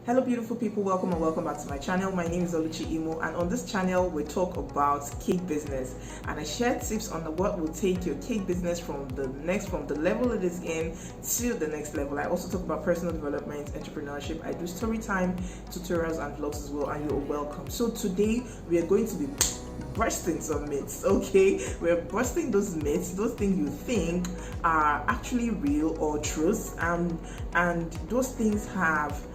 Hello beautiful people, welcome and welcome back to my channel. My name is Oluchi Imo, and on this channel we talk about cake business, and I share tips on what will take your cake business from the level it is in to the next level. I also talk about personal development, entrepreneurship. I do story time, tutorials and vlogs as well, and you're welcome. So today we are going to be bursting some myths. Okay, we're busting those myths, those things you think are actually real or truth, and those things have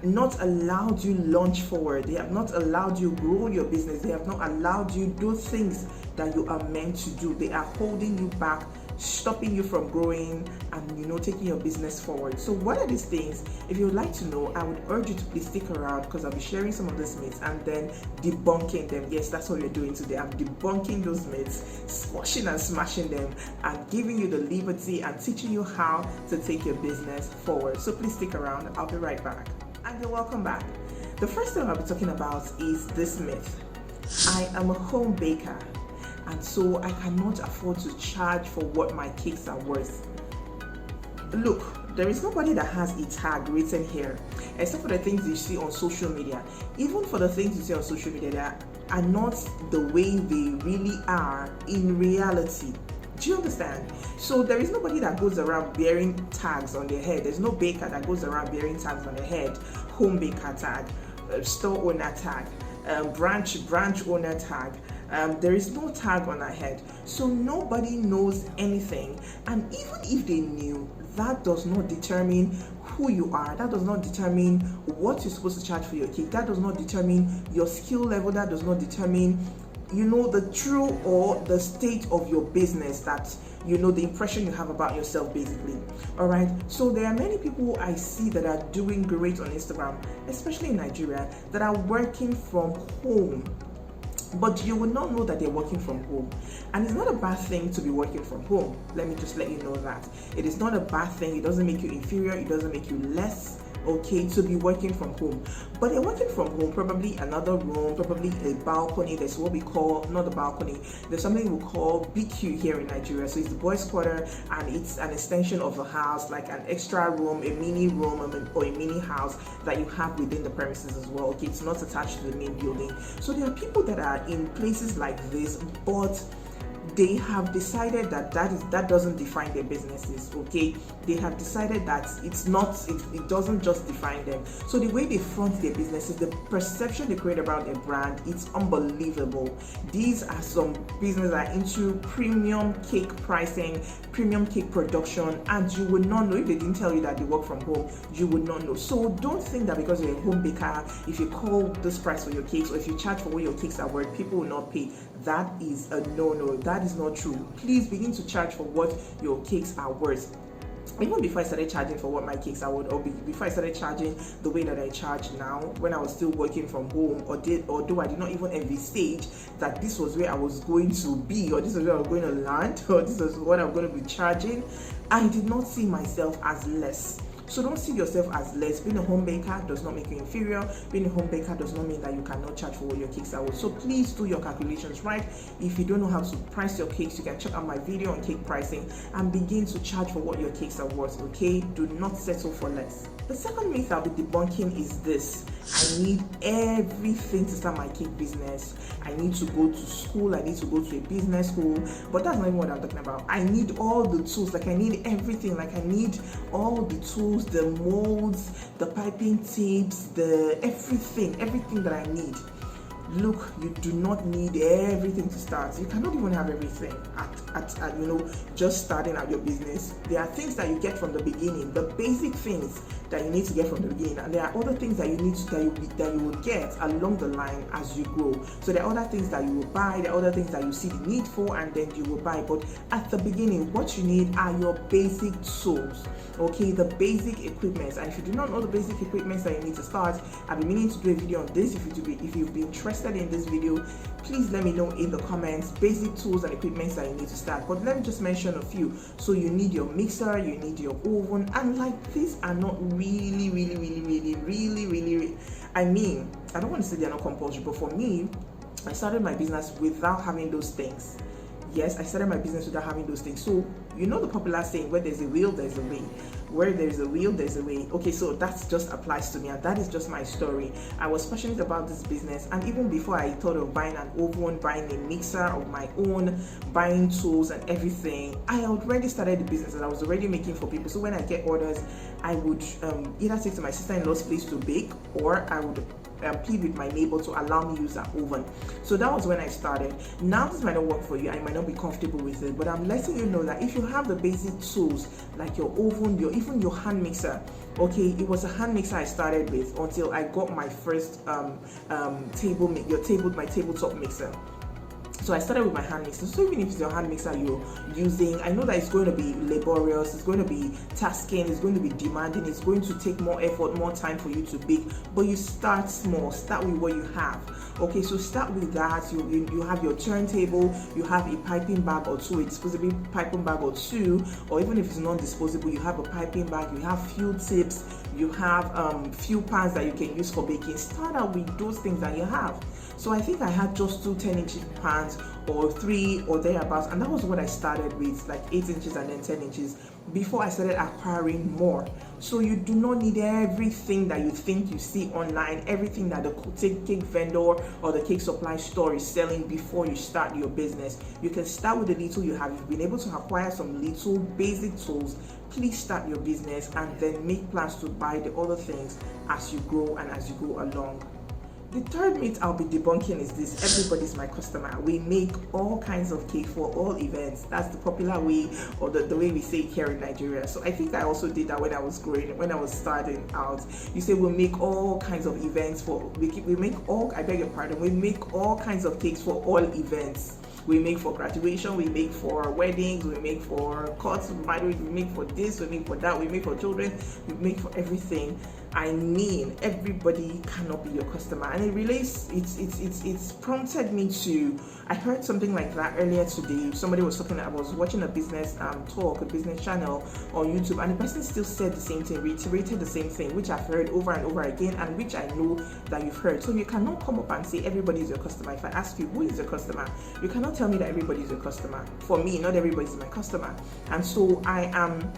not allowed you launch forward. They have not allowed you grow your business. They have not allowed you do things that you are meant to do. They are holding you back, stopping you from growing and taking your business forward. So what are these things? If you would like to know, I would urge you to please stick around, because I'll be sharing some of these myths and then debunking them. Yes, that's what we're doing today. I'm debunking those myths, squashing and smashing them, and giving you the liberty and teaching you how to take your business forward. So please stick around. I'll be right back. And you're welcome back. The first thing I'll be talking about is this myth. I am a home baker, and so I cannot afford to charge for what my cakes are worth. Look, there is nobody that has a tag written here, except for the things you see on social media. Even for the things you see on social media that are not the way they really are in reality. Do you understand? So there is nobody that goes around bearing tags on their head. There's no baker that goes around bearing tags on their head. Home baker tag, store owner tag, branch owner tag. There is no tag on our head. So nobody knows anything. And even if they knew, that does not determine who you are. That does not determine what you're supposed to charge for your cake. That does not determine your skill level. That does not determine the true or the state of your business, that the impression you have about yourself, basically. All right, so there are many people I see that are doing great on Instagram, especially in Nigeria, that are working from home, but you will not know that they're working from home. And it's not a bad thing to be working from home. Let me just let you know that it is not a bad thing. It doesn't make you inferior, it doesn't make you less okay to be working from home. But they're working from home, probably another room, probably a balcony. There's what we call, not a balcony, there's something we call BQ here in Nigeria. So it's the boys' quarter, and it's an extension of the house, like an extra room, a mini room, or a mini house that you have within the premises as well. Okay, it's not attached to the main building. So there are people that are in places like this, but they have decided that doesn't define their businesses. Okay, they have decided that it doesn't just define them. So the way they front their businesses, the perception they create about their brand, it's unbelievable. These are some businesses that are into premium cake pricing, premium cake production, and you would not know. If they didn't tell you that they work from home, you would not know. So don't think that because you're a home baker, if you call this price for your cakes, or if you charge for what your cakes are worth, people will not pay. That is a no-no. That is not true. Please begin to charge for what your cakes are worth. Even before I started charging for what my cakes are worth, or before I started charging the way that I charge now, when I was still working from home, although I did not even envisage that this was where I was going to be, or this is where I was going to land, or this is what I'm going to be charging, I did not see myself as less. So don't see yourself as less. Being a home baker does not make you inferior. Being a home baker does not mean that you cannot charge for what your cakes are worth. So please do your calculations right. If you don't know how to price your cakes, you can check out my video on cake pricing and begin to charge for what your cakes are worth. Okay, do not settle for less. The second myth I'll be debunking is this: I need everything to start my cake business. I need to go to school, I need to go to a business school, but that's not even what I'm talking about. I need all the tools, like I need everything, like I need all the tools, the molds, the piping tips, everything that I need. Look, you do not need everything to start. You cannot even have everything at just starting out your business. There are things that you get from the beginning, the basic things that you need to get from the beginning, and there are other things that you need to that you will get along the line as you grow. So there are other things that you will buy, there are other things that you see the need for, and then you will buy. But at the beginning, what you need are your basic tools. Okay, the basic equipment. And if you do not know the basic equipment that you need to start, I've been meaning to do a video on this. If you've been interested in this video, please let me know in the comments basic tools and equipment that you need to start. But let me just mention a few. So you need your mixer, you need your oven, and like these are not really, I mean, I don't want to say they're not compulsory, but for me, I started my business without having those things. Yes, I started my business without having those things. So the popular saying, where there's a will, there's a way. Where there's a will, there's a way. Okay, so that just applies to me, and that is just my story. I was passionate about this business, and even before I thought of buying an oven, buying a mixer of my own, buying tools and everything, I already started the business and I was already making for people. So when I get orders, I would either take to my sister-in-law's place to bake, or I would plead with my neighbor to allow me use her oven. So that was when I started. Now this might not work for you, I might not be comfortable with it, but I'm letting you know that if you have the basic tools like your oven, even your hand mixer. Okay, it was a hand mixer I started with until I got my first my tabletop mixer. So I started with my hand mixer. So even if it's your hand mixer you're using, I know that it's going to be laborious, it's going to be tasking, it's going to be demanding, it's going to take more effort, more time for you to bake, but you start small, start with what you have. Okay, so start with that. You have your turntable, you have a piping bag or two, a disposable piping bag or two, or even if it's non-disposable, you have a piping bag, you have few tips, you have few pans that you can use for baking. Start out with those things that you have. So I think I had just two 10-inch pans or 3 or thereabouts, and that was what I started with, like 8 inches and then 10 inches before I started acquiring more. So you do not need everything that you think you see online, everything that the cake vendor or the cake supply store is selling before you start your business. You can start with the little you have. You've been able to acquire some little basic tools. Please start your business and then make plans to buy the other things as you grow and as you go along. The third myth I'll be debunking is this: everybody's my customer. We make all kinds of cake for all events. That's the popular way, or the way we say it here in Nigeria. So I think I also did that when I was growing, when I was starting out. You say we'll make all kinds of events we make all kinds of cakes for all events. We make for graduation, we make for weddings, we make for courts, marriage, we make for this, we make for that, we make for children, we make for everything. I mean, everybody cannot be your customer, and it relates. It's prompted me to. I heard something like that earlier today. Somebody was talking. I was watching a business talk, a business channel on YouTube, and the person still said the same thing, reiterated the same thing, which I've heard over and over again, and which I know that you've heard. So you cannot come up and say everybody is your customer. If I ask you who is your customer, you cannot tell me that everybody is your customer. For me, not everybody is my customer, and so I am.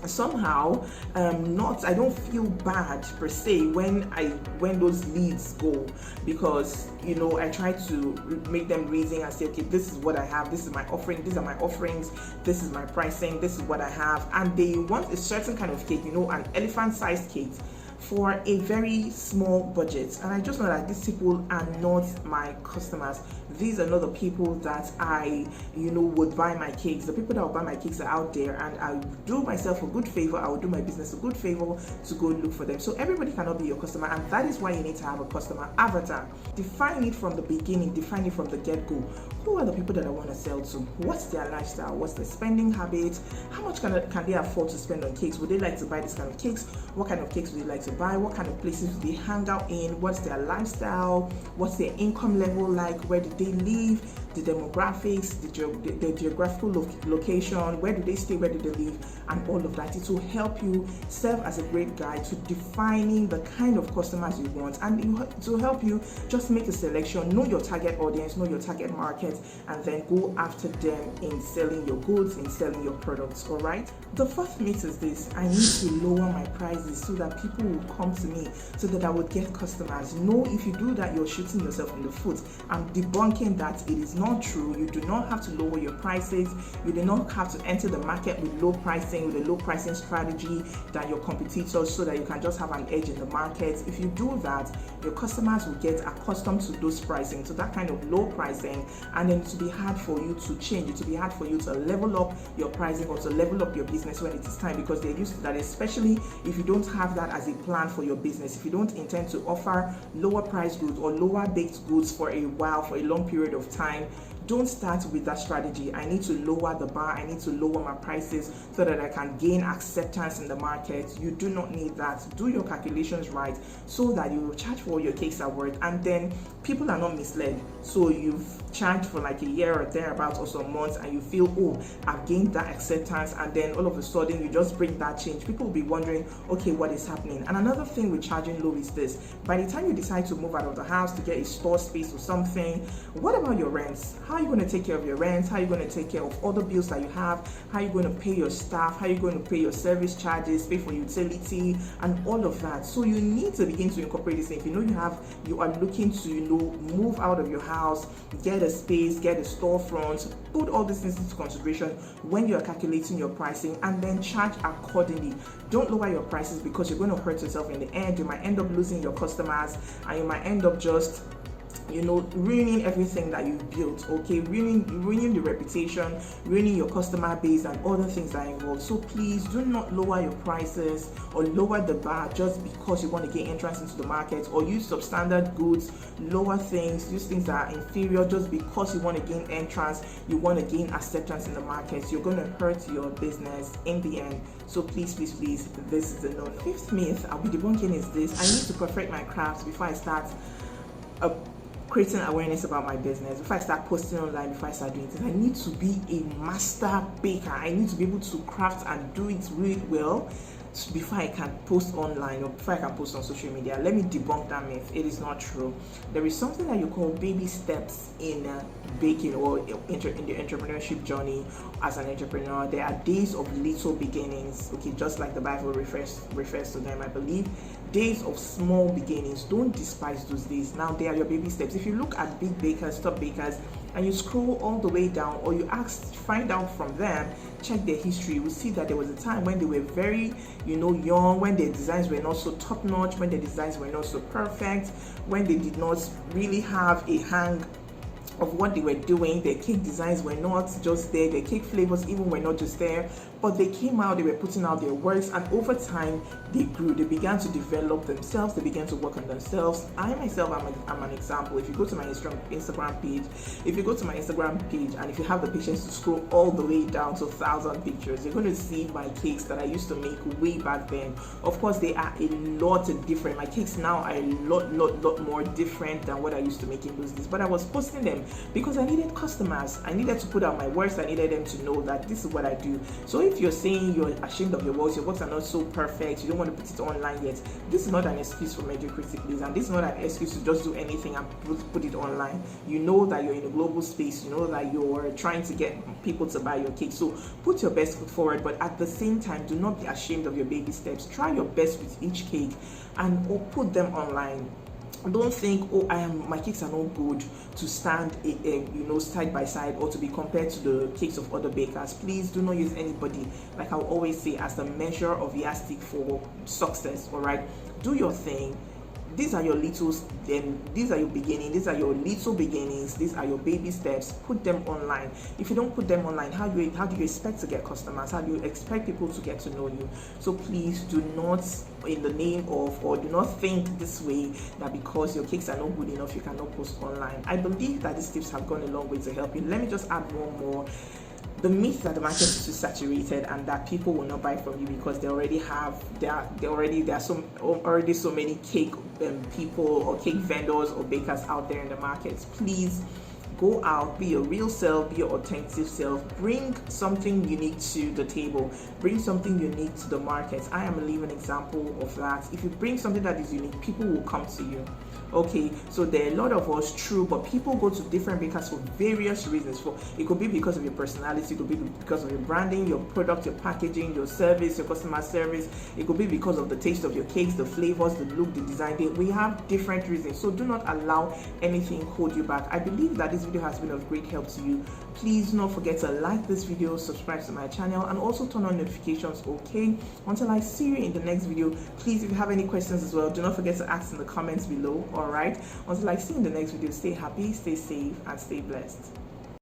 Somehow I don't feel bad per se when those leads go, because I try to make them reason and say, okay, this is what I have, this is my offering, these are my offerings, this is my pricing, this is what I have, and they want a certain kind of cake, an elephant-sized cake for a very small budget. And I just know that these people are not my customers. These are not the people that I would buy my cakes. The people that will buy my cakes are out there, and I do myself a good favor, I will do my business a good favor to go look for them. So everybody cannot be your customer, and that is why you need to have a customer avatar. Define it from the beginning, define it from the get-go. Who are the people that I want to sell to? What's their lifestyle? What's their spending habits? How much can they afford to spend on cakes? Would they like to buy this kind of cakes? What kind of cakes would they like to buy? What kind of places do they hang out in? What's their lifestyle? What's their income level like? Where do they live? The demographics, the geographical location, where do they stay, where do they live, and all of that. It will help you serve as a great guide to defining the kind of customers you want, and it will help you just make a selection, know your target audience, know your target market, and then go after them in selling your goods, in selling your products. All right. The fourth myth is this: I need to lower my prices so that people will come to me, so that I would get customers. No, if you do that, you're shooting yourself in the foot. I'm debunking that. It is not true. You do not have to lower your prices. You do not have to enter the market with low pricing, with a low pricing strategy than your competitors, so that you can just have an edge in the market. If you do that, your customers will get accustomed to those pricing, to that kind of low pricing, and then it will be hard for you to change. It will be hard for you to level up your pricing or to level up your business when it is time, because they're used to that, especially if you don't have that as a plan for your business. If you don't intend to offer lower price goods or lower baked goods for a while, for a long period of time, don't start with that strategy. I need to lower the bar, I need to lower my prices so that I can gain acceptance in the market. You do not need that. Do your calculations right so that you will charge for what your cakes are worth, and then people are not misled. So you've charged for like a year or thereabouts or some months, and you feel, oh, I've gained that acceptance, and then all of a sudden you just bring that change. People will be wondering, okay, what is happening? And another thing with charging low is this: by the time you decide to move out of the house to get a store space or something, what about your rents? How how are you going to take care of your rent, how are you going to take care of other bills that you have, how are you going to pay your staff, how are you going to pay your service charges, pay for utility, and all of that. So you need to begin to incorporate this. If you know you are looking to move out of your house, get a space, get a storefront, put all these things into consideration when you are calculating your pricing, and then charge accordingly. Don't lower your prices, because you're going to hurt yourself in the end. You might end up losing your customers, and you might end up just ruining everything that you built, okay? Ruining the reputation, ruining your customer base, and other things that are involved. So please do not lower your prices or lower the bar just because you want to gain entrance into the market, or use substandard goods, lower things, use things that are inferior just because you want to gain entrance, you want to gain acceptance in the market. You're going to hurt your business in the end. So please, this is a no. Fifth myth I'll be debunking is this: I need to perfect my craft before I start creating awareness about my business, before I start posting online, before I start doing things. I need to be a master baker. I need to be able to craft and do it really well before I can post online, or before I can post on social media. Let me debunk that myth. It is not true. There is something that you call baby steps in baking, or in the entrepreneurship journey. As an entrepreneur, there are days of little beginnings, okay, just like the Bible refers to them, I believe. Days of small beginnings. Don't despise those days. Now, they are your baby steps. If you look at big bakers, top bakers, and you scroll all the way down, or you find out from them, check their history, you will see that there was a time when they were very young, when their designs were not so top notch, when their designs were not so perfect, when they did not really have a hang of what they were doing. Their cake designs were not just there, their cake flavors even were not just there, but they came out, they were putting out their works, and over time they grew, they began to develop themselves, they began to work on themselves. I myself, I'm an example. If you go to my Instagram page, and if you have the patience to scroll all the way down to 1,000 pictures, you're going to see my cakes that I used to make way back then. Of course, they are a lot different. My cakes now are a lot more different than what I used to make in those days, but I was posting them because I needed customers. I needed to put out my works. I needed them to know that this is what I do. So if you're saying you're ashamed of your works are not so perfect, you don't want to put it online yet, this is not an excuse for mediocrity, please. And this is not an excuse to just do anything and put it online. You know that you're in a global space, you know that you're trying to get people to buy your cake. So put your best foot forward, but at the same time, do not be ashamed of your baby steps. Try your best with each cake and put them online. Don't think, my cakes are not good to stand side by side, or to be compared to the cakes of other bakers. Please do not use anybody, like I always say, as the measure of yardstick for success. All right, do your thing. These are your littles, then these are your beginnings, these are your little beginnings, these are your baby steps. Put them online. If you don't put them online, how do you expect to get customers? How do you expect people to get to know you? So please do not, in the name of, or do not think this way, that because your cakes are not good enough, you cannot post online. I believe that these tips have gone a long way to help you. Let me just add one more. The myth that the market is too saturated and that people will not buy from you because there are so many cake people or cake vendors or bakers out there in the market. Please go out, be your real self, be your authentic self, bring something unique to the table, bring something unique to the market. I am a living example of that. If you bring something that is unique, people will come to you. Okay, so there are a lot of us, true, but people go to different bakers for various reasons. It could be because of your personality, it could be because of your branding, your product, your packaging, your service, your customer service. It could be because of the taste of your cakes, the flavors, the look, the design. We have different reasons, so do not allow anything hold you back. I believe that this video has been of great help to you. Please do not forget to like this video, subscribe to my channel, and also turn on notifications. Okay, until I see you in the next video, please, if you have any questions as well, do not forget to ask in the comments below. All right, until I see you in the next video, stay happy, stay safe, and stay blessed.